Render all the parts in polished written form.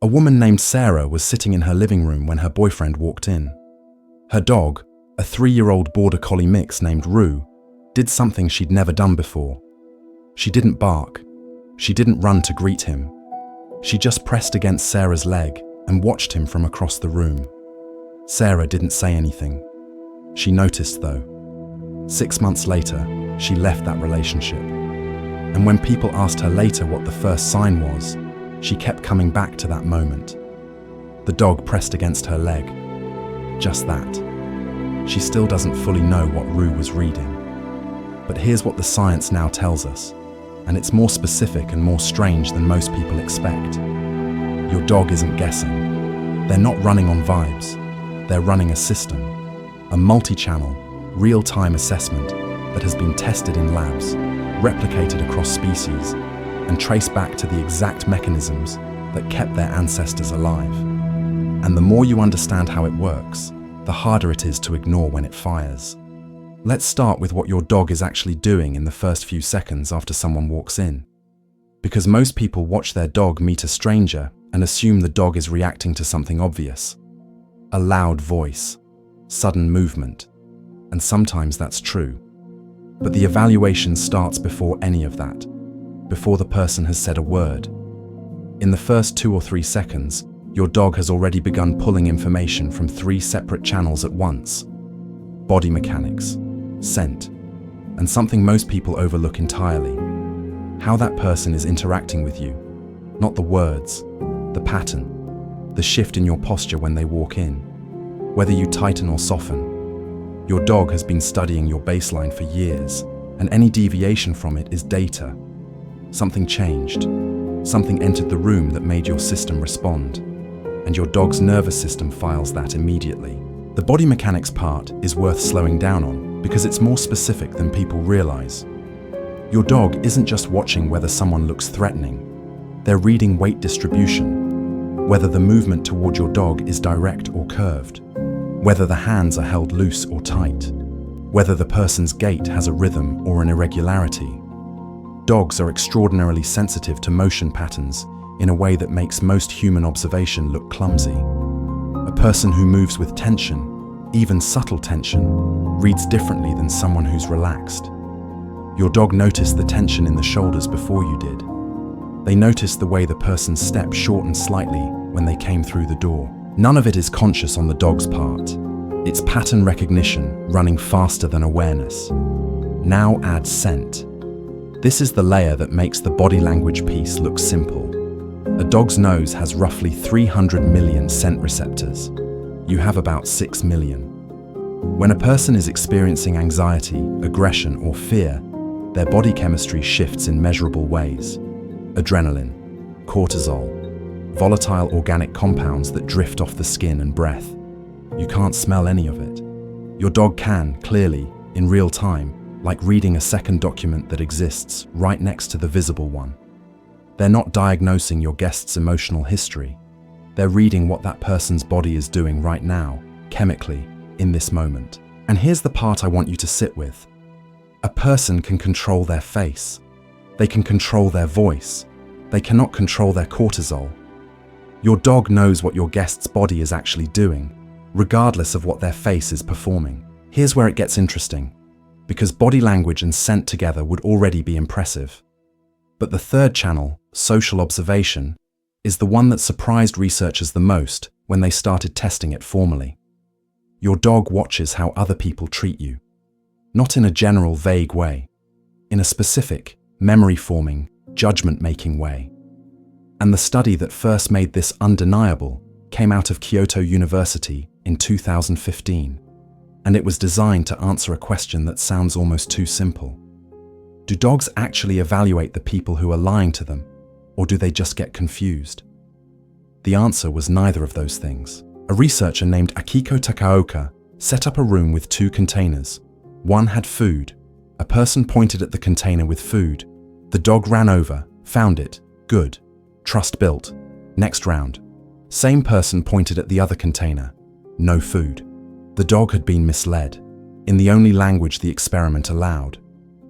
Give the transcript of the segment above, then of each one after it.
A woman named Sarah was sitting in her living room when her boyfriend walked in. Her dog, a 3-year-old border collie mix named Rue, did something she'd never done before. She didn't bark. She didn't run to greet him. She just pressed against Sarah's leg and watched him from across the room. Sarah didn't say anything. She noticed, though. 6 months later, she left that relationship. And when people asked her later what the first sign was, she kept coming back to that moment. The dog pressed against her leg. Just that. She still doesn't fully know what Rue was reading. But here's what the science now tells us, and it's more specific and more strange than most people expect. Your dog isn't guessing. They're not running on vibes. They're running a system, a multi-channel, real-time assessment that has been tested in labs, replicated across species, and traced back to the exact mechanisms that kept their ancestors alive. And the more you understand how it works, the harder it is to ignore when it fires. Let's start with what your dog is actually doing in the first few seconds after someone walks in. Because most people watch their dog meet a stranger and assume the dog is reacting to something obvious. A loud voice, sudden movement, and sometimes that's true. But the evaluation starts before any of that, before the person has said a word. In the first 2 or 3 seconds, your dog has already begun pulling information from 3 separate channels at once. Body mechanics, scent, and something most people overlook entirely. How that person is interacting with you, not the words, the pattern, the shift in your posture when they walk in, whether you tighten or soften. Your dog has been studying your baseline for years, and any deviation from it is data. Something changed. Something entered the room that made your system respond, and your dog's nervous system files that immediately. The body mechanics part is worth slowing down on because it's more specific than people realize. Your dog isn't just watching whether someone looks threatening. They're reading weight distribution, whether the movement toward your dog is direct or curved, whether the hands are held loose or tight, whether the person's gait has a rhythm or an irregularity. Dogs are extraordinarily sensitive to motion patterns in a way that makes most human observation look clumsy. A person who moves with tension, even subtle tension, reads differently than someone who's relaxed. Your dog noticed the tension in the shoulders before you did. They noticed the way the person's step shortened slightly when they came through the door. None of it is conscious on the dog's part. It's pattern recognition running faster than awareness. Now add scent. This is the layer that makes the body language piece look simple. A dog's nose has roughly 300 million scent receptors. You have about 6 million. When a person is experiencing anxiety, aggression, or fear, their body chemistry shifts in measurable ways. Adrenaline, cortisol, volatile organic compounds that drift off the skin and breath. You can't smell any of it. Your dog can, clearly, in real time, like reading a second document that exists right next to the visible one. They're not diagnosing your guest's emotional history. They're reading what that person's body is doing right now, chemically, in this moment. And here's the part I want you to sit with. A person can control their face. They can control their voice. They cannot control their cortisol. Your dog knows what your guest's body is actually doing, regardless of what their face is performing. Here's where it gets interesting, because body language and scent together would already be impressive. But the third channel, social observation, is the one that surprised researchers the most when they started testing it formally. Your dog watches how other people treat you, not in a general, vague way, in a specific, memory-forming, judgment-making way. And the study that first made this undeniable came out of Kyoto University in 2015, and it was designed to answer a question that sounds almost too simple. Do dogs actually evaluate the people who are lying to them, or do they just get confused? The answer was neither of those things. A researcher named Akiko Takaoka set up a room with 2 containers. One had food. A person pointed at the container with food. The dog ran over, found it. Good. Trust built. Next round. Same person pointed at the other container. No food. The dog had been misled, in the only language the experiment allowed.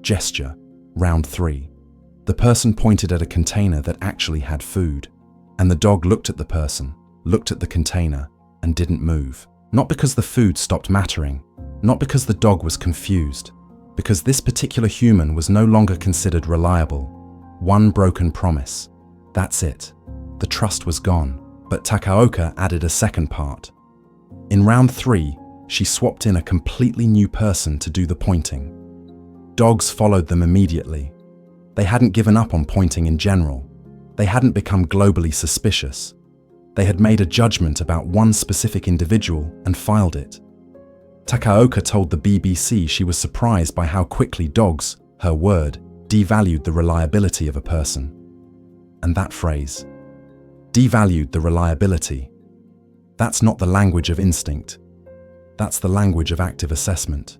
Gesture. Round 3. The person pointed at a container that actually had food. And the dog looked at the person, looked at the container, and didn't move. Not because the food stopped mattering, not because the dog was confused, because this particular human was no longer considered reliable. One broken promise. That's it. The trust was gone. But Takaoka added a second part. In round 3, she swapped in a completely new person to do the pointing. Dogs followed them immediately. They hadn't given up on pointing in general. They hadn't become globally suspicious. They had made a judgment about one specific individual and filed it. Takaoka told the BBC she was surprised by how quickly dogs, her word, devalued the reliability of a person. And that phrase, devalued the reliability, that's not the language of instinct. That's the language of active assessment.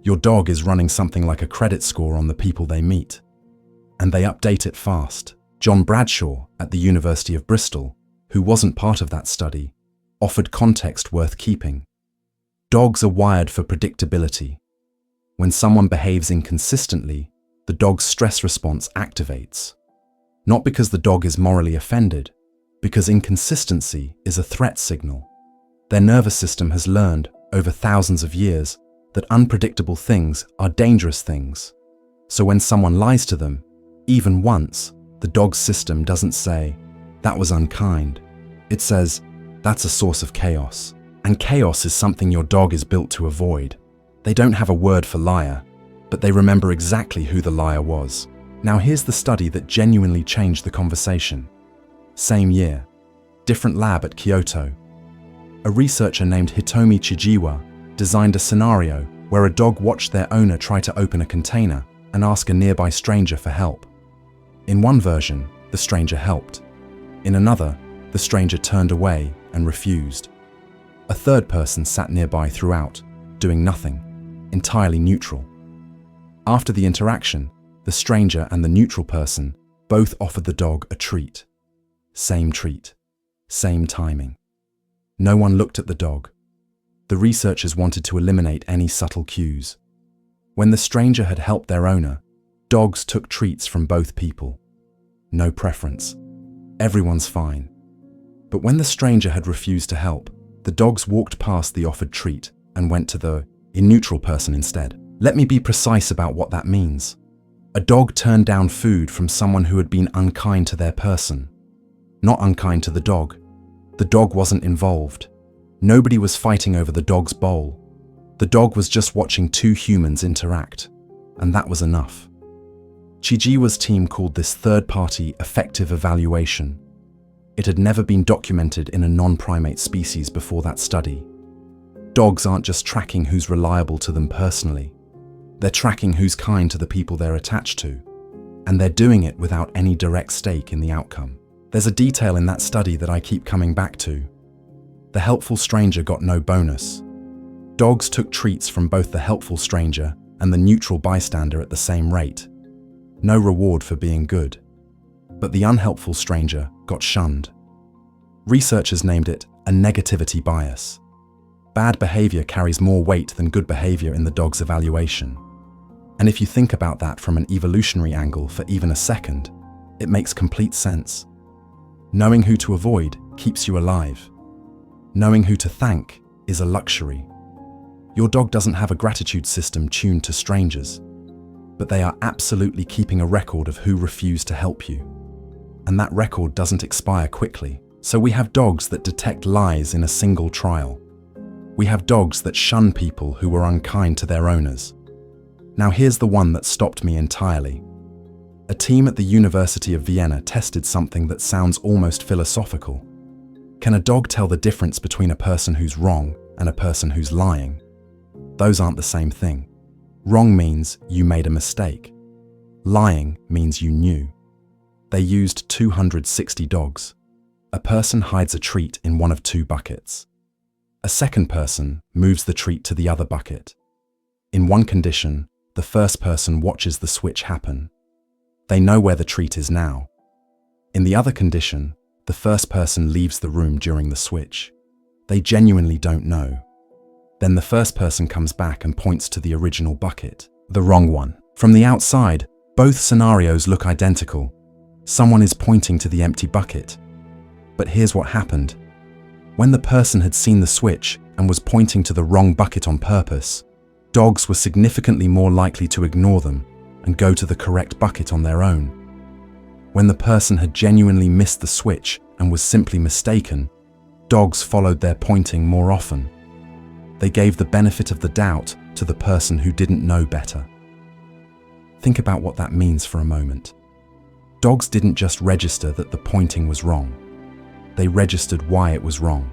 Your dog is running something like a credit score on the people they meet. And they update it fast. John Bradshaw at the University of Bristol, who wasn't part of that study, offered context worth keeping. Dogs are wired for predictability. When someone behaves inconsistently, the dog's stress response activates. Not because the dog is morally offended, because inconsistency is a threat signal. Their nervous system has learned, over thousands of years, that unpredictable things are dangerous things. So when someone lies to them, even once, the dog's system doesn't say, "That was unkind." It says, "That's a source of chaos." And chaos is something your dog is built to avoid. They don't have a word for liar, but they remember exactly who the liar was. Now here's the study that genuinely changed the conversation. Same year, different lab at Kyoto. A researcher named Hitomi Chijiwa designed a scenario where a dog watched their owner try to open a container and ask a nearby stranger for help. In one version, the stranger helped. In another, the stranger turned away and refused. A third person sat nearby throughout, doing nothing, entirely neutral. After the interaction, the stranger and the neutral person both offered the dog a treat. Same treat, same timing. No one looked at the dog. The researchers wanted to eliminate any subtle cues. When the stranger had helped their owner, dogs took treats from both people. No preference. Everyone's fine. But when the stranger had refused to help, the dogs walked past the offered treat and went to the neutral person instead. Let me be precise about what that means. A dog turned down food from someone who had been unkind to their person. Not unkind to the dog. The dog wasn't involved. Nobody was fighting over the dog's bowl. The dog was just watching two humans interact, and that was enough. Chijiwa's team called this third-party affective evaluation. It had never been documented in a non-primate species before that study. Dogs aren't just tracking who's reliable to them personally. They're tracking who's kind to the people they're attached to, and they're doing it without any direct stake in the outcome. There's a detail in that study that I keep coming back to. The helpful stranger got no bonus. Dogs took treats from both the helpful stranger and the neutral bystander at the same rate. No reward for being good. But the unhelpful stranger got shunned. Researchers named it a negativity bias. Bad behavior carries more weight than good behavior in the dog's evaluation. And if you think about that from an evolutionary angle for even a second, it makes complete sense. Knowing who to avoid keeps you alive. Knowing who to thank is a luxury. Your dog doesn't have a gratitude system tuned to strangers, but they are absolutely keeping a record of who refused to help you. And that record doesn't expire quickly. So we have dogs that detect lies in a single trial. We have dogs that shun people who were unkind to their owners. Now here's the one that stopped me entirely. A team at the University of Vienna tested something that sounds almost philosophical. Can a dog tell the difference between a person who's wrong and a person who's lying? Those aren't the same thing. Wrong means you made a mistake. Lying means you knew. They used 260 dogs. A person hides a treat in one of two buckets. A second person moves the treat to the other bucket. In one condition, the first person watches the switch happen. They know where the treat is now. In the other condition, the first person leaves the room during the switch. They genuinely don't know. Then the first person comes back and points to the original bucket, the wrong one. From the outside, both scenarios look identical. Someone is pointing to the empty bucket. But here's what happened. When the person had seen the switch and was pointing to the wrong bucket on purpose, dogs were significantly more likely to ignore them and go to the correct bucket on their own. When the person had genuinely missed the switch and was simply mistaken, dogs followed their pointing more often. They gave the benefit of the doubt to the person who didn't know better. Think about what that means for a moment. Dogs didn't just register that the pointing was wrong. They registered why it was wrong.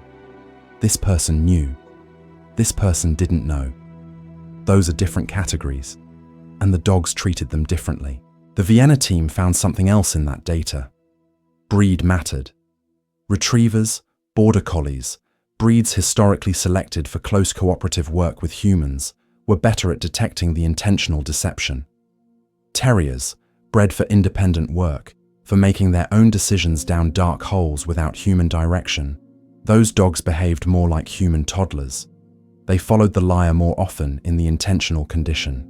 This person knew. This person didn't know. Those are different categories, and the dogs treated them differently. The Vienna team found something else in that data. Breed mattered. Retrievers, border collies, breeds historically selected for close cooperative work with humans, were better at detecting the intentional deception. Terriers, bred for independent work, for making their own decisions down dark holes without human direction, those dogs behaved more like human toddlers. They followed the liar more often in the intentional condition,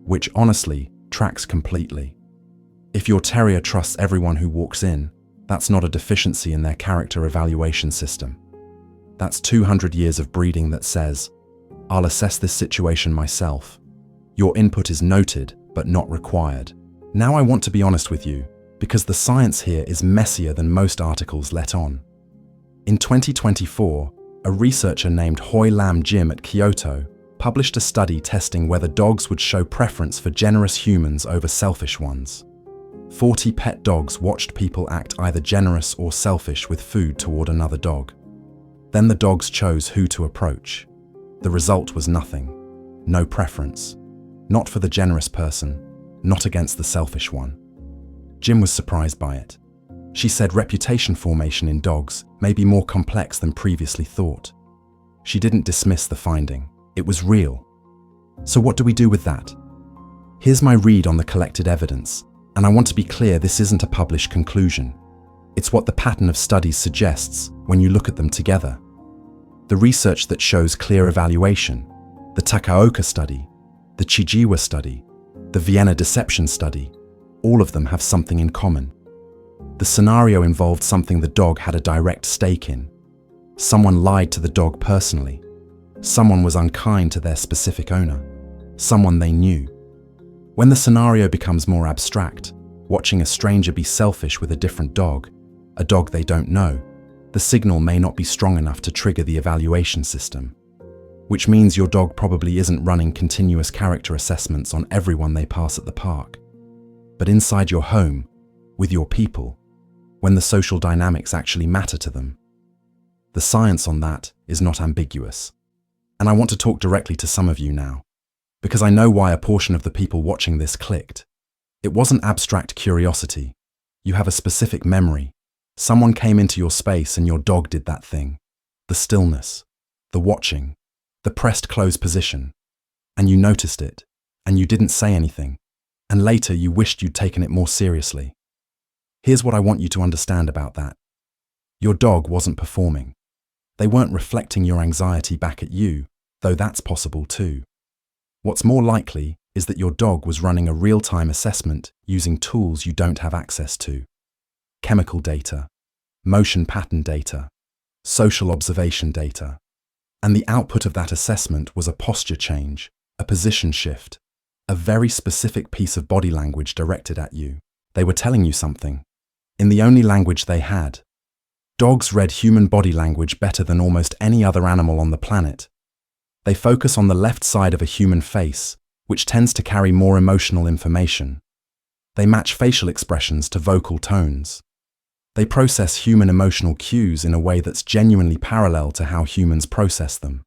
which honestly tracks completely. If your terrier trusts everyone who walks in, that's not a deficiency in their character evaluation system. That's 200 years of breeding that says, I'll assess this situation myself. Your input is noted, but not required. Now I want to be honest with you, because the science here is messier than most articles let on. In 2024, a researcher named Hoi Lam Jim at Kyoto published a study testing whether dogs would show preference for generous humans over selfish ones. 40 pet dogs watched people act either generous or selfish with food toward another dog. Then the dogs chose who to approach. The result was nothing. No preference. Not for the generous person, not against the selfish one. Jim was surprised by it. She said reputation formation in dogs may be more complex than previously thought. She didn't dismiss the finding. It was real. So what do we do with that? Here's my read on the collected evidence, and I want to be clear this isn't a published conclusion. It's what the pattern of studies suggests when you look at them together. The research that shows clear evaluation, the Takaoka study, the Chijiwa study, the Vienna deception study, all of them have something in common. The scenario involved something the dog had a direct stake in. Someone lied to the dog personally. Someone was unkind to their specific owner. Someone they knew. When the scenario becomes more abstract, watching a stranger be selfish with a different dog, a dog they don't know, the signal may not be strong enough to trigger the evaluation system. Which means your dog probably isn't running continuous character assessments on everyone they pass at the park. But inside your home, with your people, when the social dynamics actually matter to them. The science on that is not ambiguous. And I want to talk directly to some of you now, because I know why a portion of the people watching this clicked. It wasn't abstract curiosity. You have a specific memory. Someone came into your space and your dog did that thing. The stillness, the watching, the pressed close position. And you noticed it, and you didn't say anything. And later you wished you'd taken it more seriously. Here's what I want you to understand about that. Your dog wasn't performing. They weren't reflecting your anxiety back at you, though that's possible too. What's more likely is that your dog was running a real-time assessment using tools you don't have access to. Chemical data, motion pattern data, social observation data. And the output of that assessment was a posture change, a position shift, a very specific piece of body language directed at you. They were telling you something, in the only language they had. Dogs read human body language better than almost any other animal on the planet. They focus on the left side of a human face, which tends to carry more emotional information. They match facial expressions to vocal tones. They process human emotional cues in a way that's genuinely parallel to how humans process them.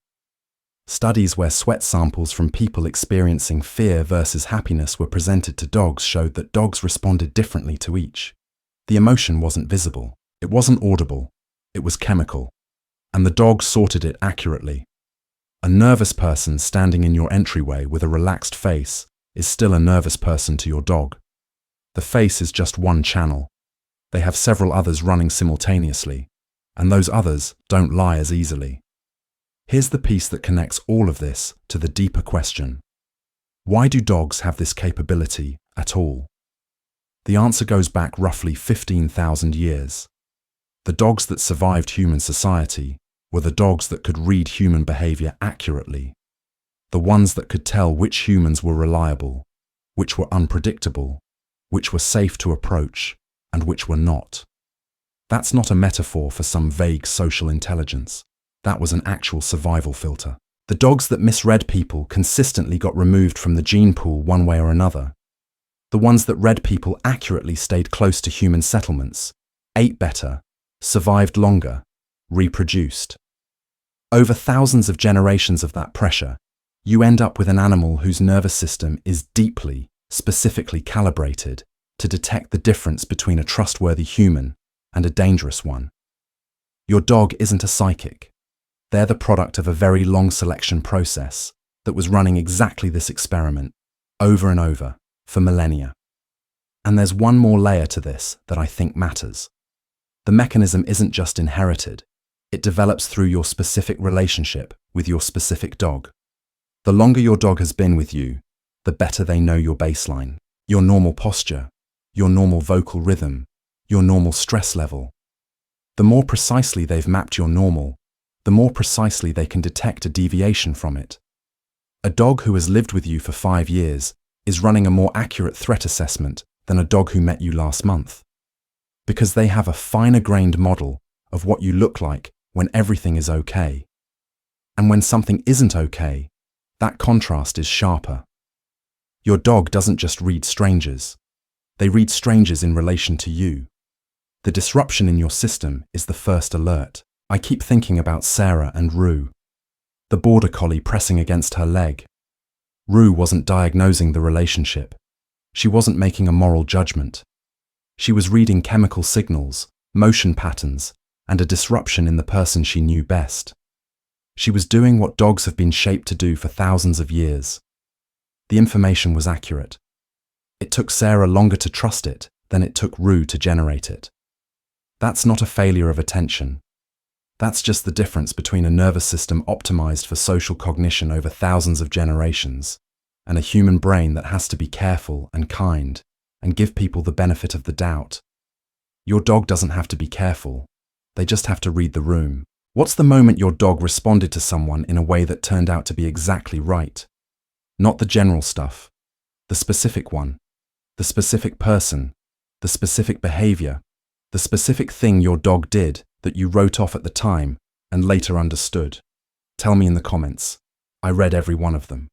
Studies where sweat samples from people experiencing fear versus happiness were presented to dogs showed that dogs responded differently to each. The emotion wasn't visible, it wasn't audible, it was chemical, and the dog sorted it accurately. A nervous person standing in your entryway with a relaxed face is still a nervous person to your dog. The face is just one channel. They have several others running simultaneously, and those others don't lie as easily. Here's the piece that connects all of this to the deeper question. Why do dogs have this capability at all? The answer goes back roughly 15,000 years. The dogs that survived human society were the dogs that could read human behavior accurately, the ones that could tell which humans were reliable, which were unpredictable, which were safe to approach, and which were not. That's not a metaphor for some vague social intelligence. That was an actual survival filter. The dogs that misread people consistently got removed from the gene pool one way or another. The ones that read people accurately stayed close to human settlements, ate better, survived longer, reproduced. Over thousands of generations of that pressure, you end up with an animal whose nervous system is deeply, specifically calibrated to detect the difference between a trustworthy human and a dangerous one. Your dog isn't a psychic. They're the product of a very long selection process that was running exactly this experiment over and over for millennia. And there's one more layer to this that I think matters. The mechanism isn't just inherited. It develops through your specific relationship with your specific dog. The longer your dog has been with you, the better they know your baseline, your normal posture, your normal vocal rhythm, your normal stress level. The more precisely they've mapped your normal, the more precisely they can detect a deviation from it. A dog who has lived with you for 5 years is running a more accurate threat assessment than a dog who met you last month, because they have a finer-grained model of what you look like when everything is okay. And when something isn't okay, that contrast is sharper. Your dog doesn't just read strangers. They read strangers in relation to you. The disruption in your system is the first alert. I keep thinking about Sarah and Rue, the border collie pressing against her leg. Rue wasn't diagnosing the relationship. She wasn't making a moral judgment. She was reading chemical signals, motion patterns, and a disruption in the person she knew best. She was doing what dogs have been shaped to do for thousands of years. The information was accurate. It took Sarah longer to trust it than it took Rue to generate it. That's not a failure of attention. That's just the difference between a nervous system optimized for social cognition over thousands of generations and a human brain that has to be careful and kind and give people the benefit of the doubt. Your dog doesn't have to be careful. They just have to read the room. What's the moment your dog responded to someone in a way that turned out to be exactly right? Not the general stuff. The specific one. The specific person. The specific behavior. The specific thing your dog did that you wrote off at the time and later understood. Tell me in the comments. I read every one of them.